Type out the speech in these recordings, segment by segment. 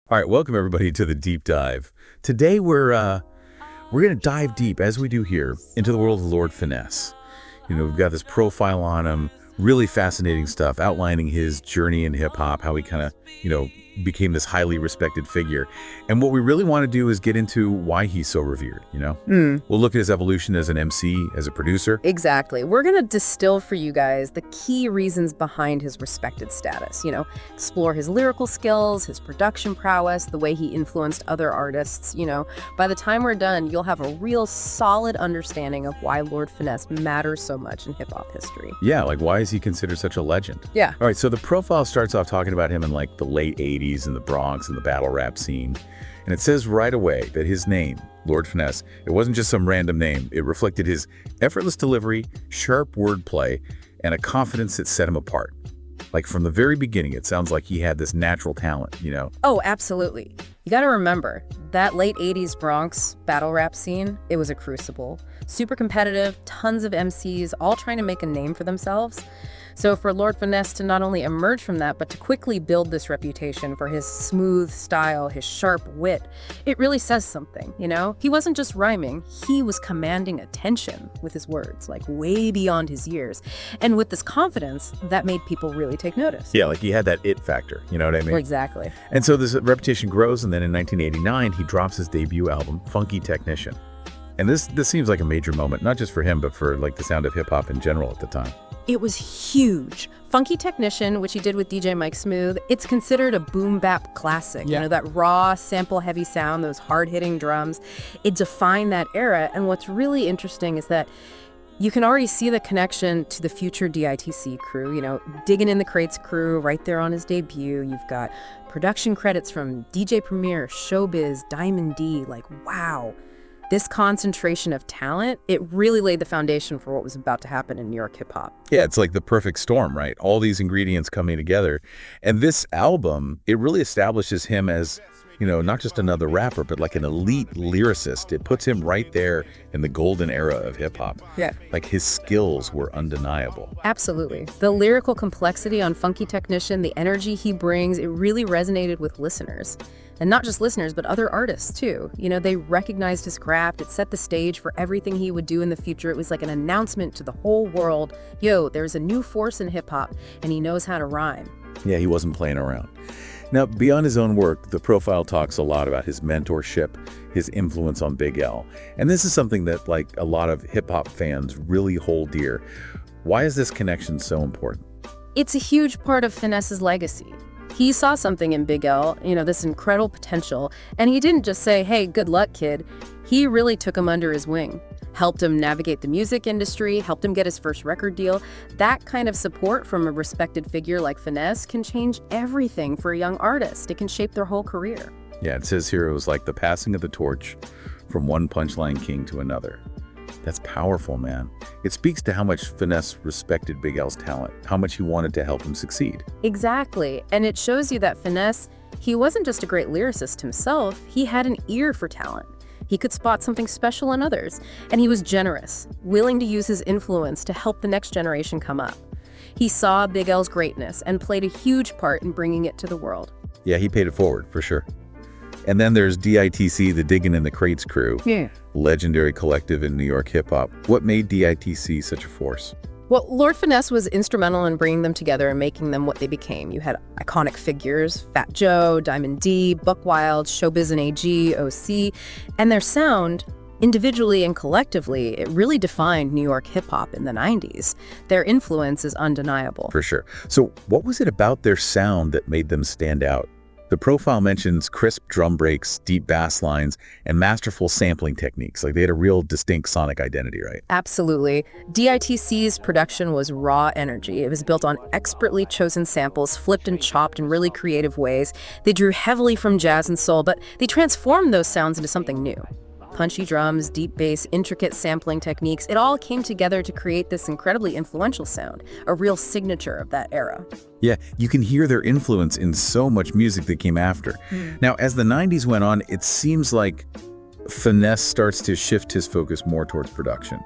All right, welcome everybody to the deep dive. Today we're going to dive deep, as we do here, into the world of Lord Finesse. You know, we've got this profile on him, really fascinating stuff, outlining his journey in hip-hop, how he kind of, became this highly respected figure. And what we really want to do is get into why he's so revered, We'll look at his evolution as an MC, as a producer. Exactly. We're going to distill for you guys the key reasons behind his respected status, explore his lyrical skills, his production prowess, the way he influenced other artists, By the time we're done, you'll have a real solid understanding of why Lord Finesse matters so much in hip-hop history. Yeah, like why is he considered such a legend? Yeah. All right, so the profile starts off talking about him in like the late 80s in the Bronx and the battle rap scene. And it says right away that his name, Lord Finesse, it wasn't just some random name. It reflected his effortless delivery, sharp wordplay, and a confidence that set him apart. Like from the very beginning, it sounds like he had this natural talent, Oh, absolutely. You got to remember, that late 80s Bronx battle rap scene, it was a crucible. Super competitive, tons of MCs, all trying to make a name for themselves. So for Lord Finesse to not only emerge from that, but to quickly build this reputation for his smooth style, his sharp wit, it really says something, He wasn't just rhyming, he was commanding attention with his words, like way beyond his years. And with this confidence, that made people really take notice. Yeah, like he had that it factor, you know what I mean? Exactly. And so this reputation grows, and then in 1989, he drops his debut album, Funky Technician. And this seems like a major moment, not just for him, but for like the sound of hip-hop in general at the time. It was huge. Funky Technician, which he did with DJ Mike Smooth, it's considered a boom-bap classic. Yeah. That raw, sample-heavy sound, those hard-hitting drums. It defined that era. And what's really interesting is that you can already see the connection to the future DITC crew, Diggin in the Crates crew right there on his debut. You've got production credits from DJ Premier, Showbiz, Diamond D. Like, wow. This concentration of talent, it really laid the foundation for what was about to happen in New York hip-hop. Yeah, it's like the perfect storm, right? All these ingredients coming together. And this album, it really establishes him as, not just another rapper, but like an elite lyricist. It puts him right there in the golden era of hip-hop. Yeah. Like his skills were undeniable. Absolutely. The lyrical complexity on Funky Technician, the energy he brings, it really resonated with listeners. And not just listeners, but other artists, too. They recognized his craft. It set the stage for everything he would do in the future. It was like an announcement to the whole world. Yo, there's a new force in hip-hop, and he knows how to rhyme. Yeah, he wasn't playing around. Now, beyond his own work, the profile talks a lot about his mentorship, his influence on Big L. And this is something that, like, a lot of hip-hop fans really hold dear. Why is this connection so important? It's a huge part of Finesse's legacy. He saw something in Big L, this incredible potential, and he didn't just say, hey, good luck, kid. He really took him under his wing, helped him navigate the music industry, helped him get his first record deal. That kind of support from a respected figure like Finesse can change everything for a young artist. It can shape their whole career. Yeah, it says here it was like the passing of the torch from one punchline king to another. That's powerful, man. It speaks to how much Finesse respected Big L's talent, how much he wanted to help him succeed. Exactly. And it shows you that Finesse, he wasn't just a great lyricist himself, he had an ear for talent. He could spot something special in others. And he was generous, willing to use his influence to help the next generation come up. He saw Big L's greatness and played a huge part in bringing it to the world. Yeah, he paid it forward, for sure. And then there's DITC, the Diggin in the Crates crew. Yeah. Legendary collective in New York hip-hop. What made DITC such a force? Well, Lord Finesse was instrumental in bringing them together and making them what they became. You had iconic figures, Fat Joe, Diamond D, Buckwild, Showbiz A.G, OC, and their sound, individually and collectively, it really defined New York hip-hop in the 90s. Their influence is undeniable. For sure. So what was it about their sound that made them stand out? The profile mentions crisp drum breaks, deep bass lines, and masterful sampling techniques. Like they had a real distinct sonic identity, right? Absolutely. DITC's production was raw energy. It was built on expertly chosen samples, flipped and chopped in really creative ways. They drew heavily from jazz and soul, but they transformed those sounds into something new. Punchy drums, deep bass, intricate sampling techniques, it all came together to create this incredibly influential sound, a real signature of that era. Yeah, you can hear their influence in so much music that came after. Now, as the 90s went on, it seems like Finesse starts to shift his focus more towards production.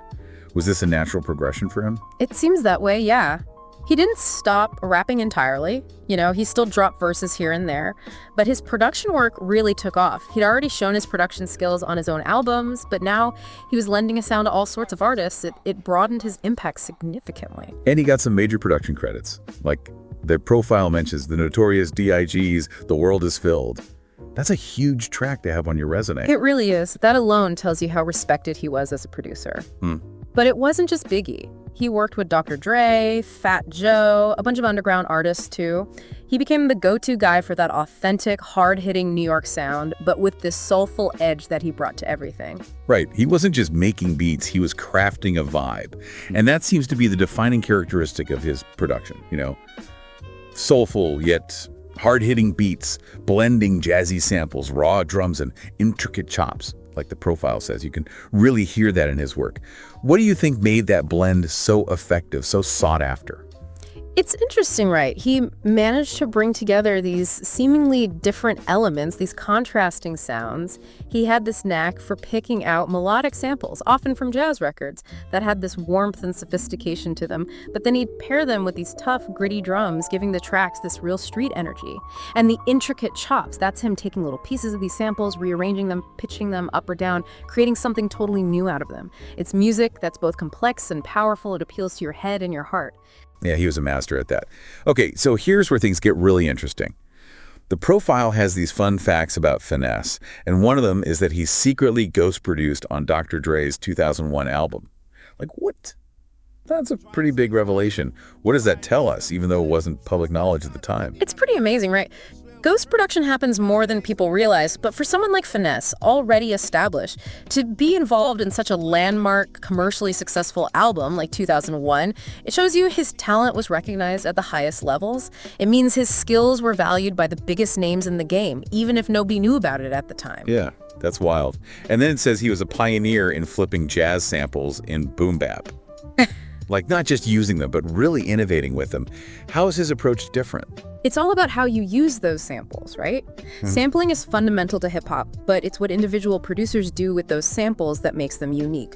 Was this a natural progression for him? It seems that way, yeah. He didn't stop rapping entirely. He still dropped verses here and there, but his production work really took off. He'd already shown his production skills on his own albums, but now he was lending a sound to all sorts of artists. It broadened his impact significantly. And he got some major production credits. Like, the profile mentions the Notorious B.I.G's The World Is Filled. That's a huge track to have on your resume. It really is. That alone tells you how respected he was as a producer. But it wasn't just Biggie. He worked with Dr. Dre, Fat Joe, a bunch of underground artists too. He became the go-to guy for that authentic, hard-hitting New York sound, but with this soulful edge that he brought to everything. Right. He wasn't just making beats, he was crafting a vibe. And that seems to be the defining characteristic of his production, Soulful, yet hard-hitting beats, blending jazzy samples, raw drums, and intricate chops. Like the profile says, you can really hear that in his work. What do you think made that blend so effective, so sought after? It's interesting, right? He managed to bring together these seemingly different elements, these contrasting sounds. He had this knack for picking out melodic samples, often from jazz records, that had this warmth and sophistication to them. But then he'd pair them with these tough, gritty drums, giving the tracks this real street energy. And the intricate chops, that's him taking little pieces of these samples, rearranging them, pitching them up or down, creating something totally new out of them. It's music that's both complex and powerful. It appeals to your head and your heart. Yeah, he was a master at that. Okay, so here's where things get really interesting. The profile has these fun facts about Finesse, and one of them is that he secretly ghost-produced on Dr. Dre's 2001 album. Like, what? That's a pretty big revelation. What does that tell us, even though it wasn't public knowledge at the time? It's pretty amazing, right? Ghost production happens more than people realize, but for someone like Finesse, already established, to be involved in such a landmark, commercially successful album like 2001, it shows you his talent was recognized at the highest levels. It means his skills were valued by the biggest names in the game, even if nobody knew about it at the time. Yeah, that's wild. And then it says he was a pioneer in flipping jazz samples in boom-bap. Like, not just using them, but really innovating with them. How is his approach different? It's all about how you use those samples, right? Sampling is fundamental to hip-hop, but it's what individual producers do with those samples that makes them unique.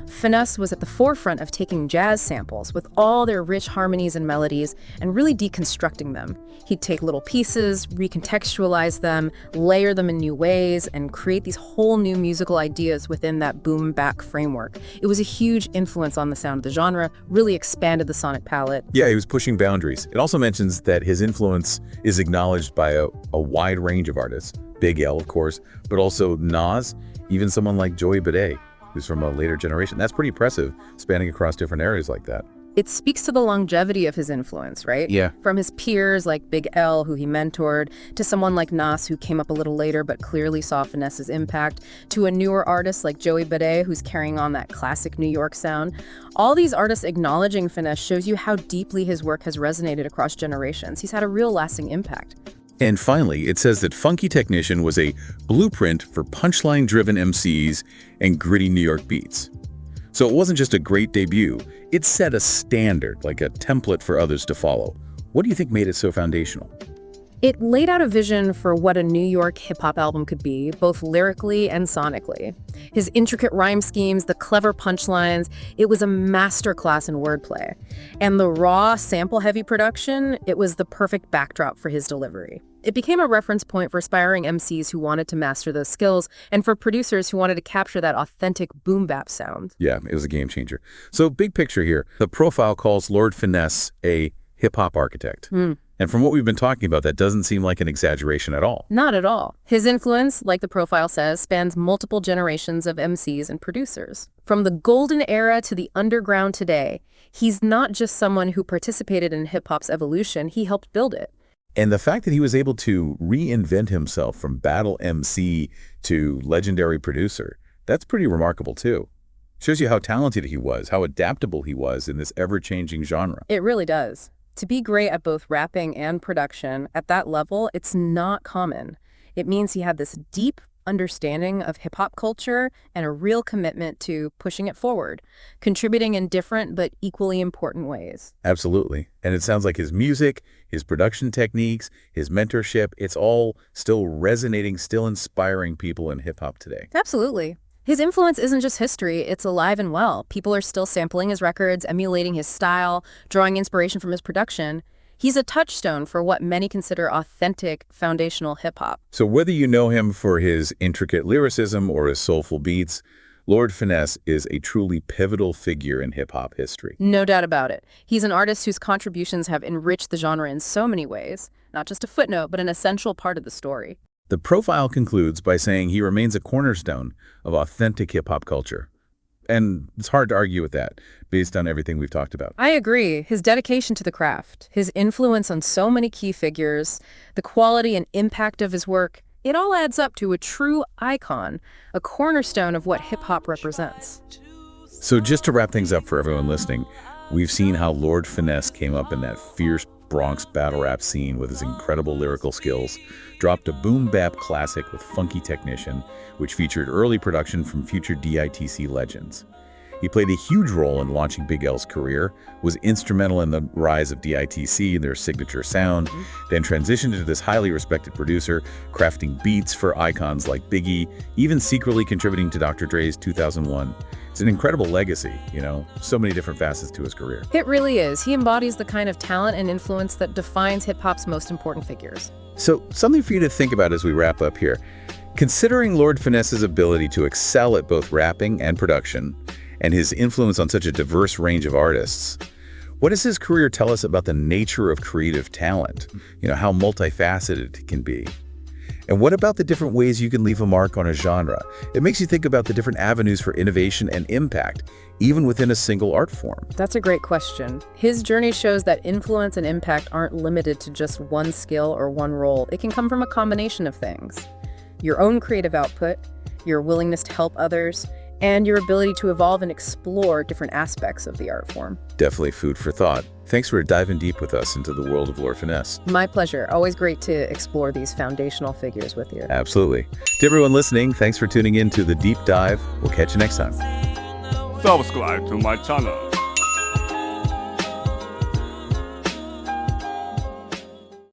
Finesse was at the forefront of taking jazz samples with all their rich harmonies and melodies and really deconstructing them. He'd take little pieces, recontextualize them, layer them in new ways, and create these whole new musical ideas within that boom-bap framework. It was a huge influence on the sound of the genre, really expanded the sonic palette. Yeah, he was pushing boundaries. It also mentions that his influence is acknowledged by a wide range of artists. Big L, of course, but also Nas, even someone like Joey Badae, who's from a later generation. That's pretty impressive, spanning across different areas like that. It speaks to the longevity of his influence, right? Yeah. From his peers like Big L, who he mentored, to someone like Nas, who came up a little later but clearly saw Finesse's impact, to a newer artist like Joey Badae, who's carrying on that classic New York sound. All these artists acknowledging Finesse shows you how deeply his work has resonated across generations. He's had a real lasting impact. And finally, it says that Funky Technician was a blueprint for punchline-driven MCs and gritty New York beats. So it wasn't just a great debut, it set a standard, like a template for others to follow. What do you think made it so foundational? It laid out a vision for what a New York hip-hop album could be, both lyrically and sonically. His intricate rhyme schemes, the clever punchlines, it was a masterclass in wordplay. And the raw, sample-heavy production, it was the perfect backdrop for his delivery. It became a reference point for aspiring MCs who wanted to master those skills and for producers who wanted to capture that authentic boom-bap sound. Yeah, it was a game changer. So big picture here, the profile calls Lord Finesse a hip-hop architect. And from what we've been talking about, that doesn't seem like an exaggeration at all. Not at all. His influence, like the profile says, spans multiple generations of MCs and producers. From the golden era to the underground today, he's not just someone who participated in hip-hop's evolution, he helped build it. And the fact that he was able to reinvent himself from battle MC to legendary producer, that's pretty remarkable too. Shows you how talented he was, how adaptable he was in this ever-changing genre. It really does. To be great at both rapping and production at that level, it's not common. It means he had this deep understanding of hip-hop culture and a real commitment to pushing it forward, contributing in different but equally important ways. Absolutely. And it sounds like his music, his production techniques, his mentorship, it's all still resonating, still inspiring people in hip-hop today. Absolutely. His influence isn't just history, it's alive and well. People are still sampling his records, emulating his style, drawing inspiration from his production. He's a touchstone for what many consider authentic, foundational hip-hop. So whether you know him for his intricate lyricism or his soulful beats, Lord Finesse is a truly pivotal figure in hip-hop history. No doubt about it. He's an artist whose contributions have enriched the genre in so many ways. Not just a footnote, but an essential part of the story. The profile concludes by saying he remains a cornerstone of authentic hip-hop culture. And it's hard to argue with that, based on everything we've talked about. I agree. His dedication to the craft, his influence on so many key figures, the quality and impact of his work, it all adds up to a true icon, a cornerstone of what hip-hop represents. So just to wrap things up for everyone listening, we've seen how Lord Finesse came up in that fierce Bronx battle rap scene with his incredible lyrical skills, dropped a boom-bap classic with funky technician, which featured early production from future DITC legends. He played a huge role in launching Big L's career, was instrumental in the rise of DITC and their signature sound, then transitioned into this highly respected producer, crafting beats for icons like Biggie, even secretly contributing to Dr. Dre's 2001. It's an incredible legacy, so many different facets to his career. It really is. He embodies the kind of talent and influence that defines hip-hop's most important figures. So, something for you to think about as we wrap up here. Considering Lord Finesse's ability to excel at both rapping and production, and his influence on such a diverse range of artists, what does his career tell us about the nature of creative talent? How multifaceted it can be. And what about the different ways you can leave a mark on a genre? It makes you think about the different avenues for innovation and impact, even within a single art form. That's a great question. His journey shows that influence and impact aren't limited to just one skill or one role. It can come from a combination of things. Your own creative output, your willingness to help others, and your ability to evolve and explore different aspects of the art form. Definitely food for thought. Thanks for diving deep with us into the world of Lord Finesse. My pleasure. Always great to explore these foundational figures with you. Absolutely. To everyone listening, thanks for tuning in to The Deep Dive. We'll catch you next time. Subscribe to my channel.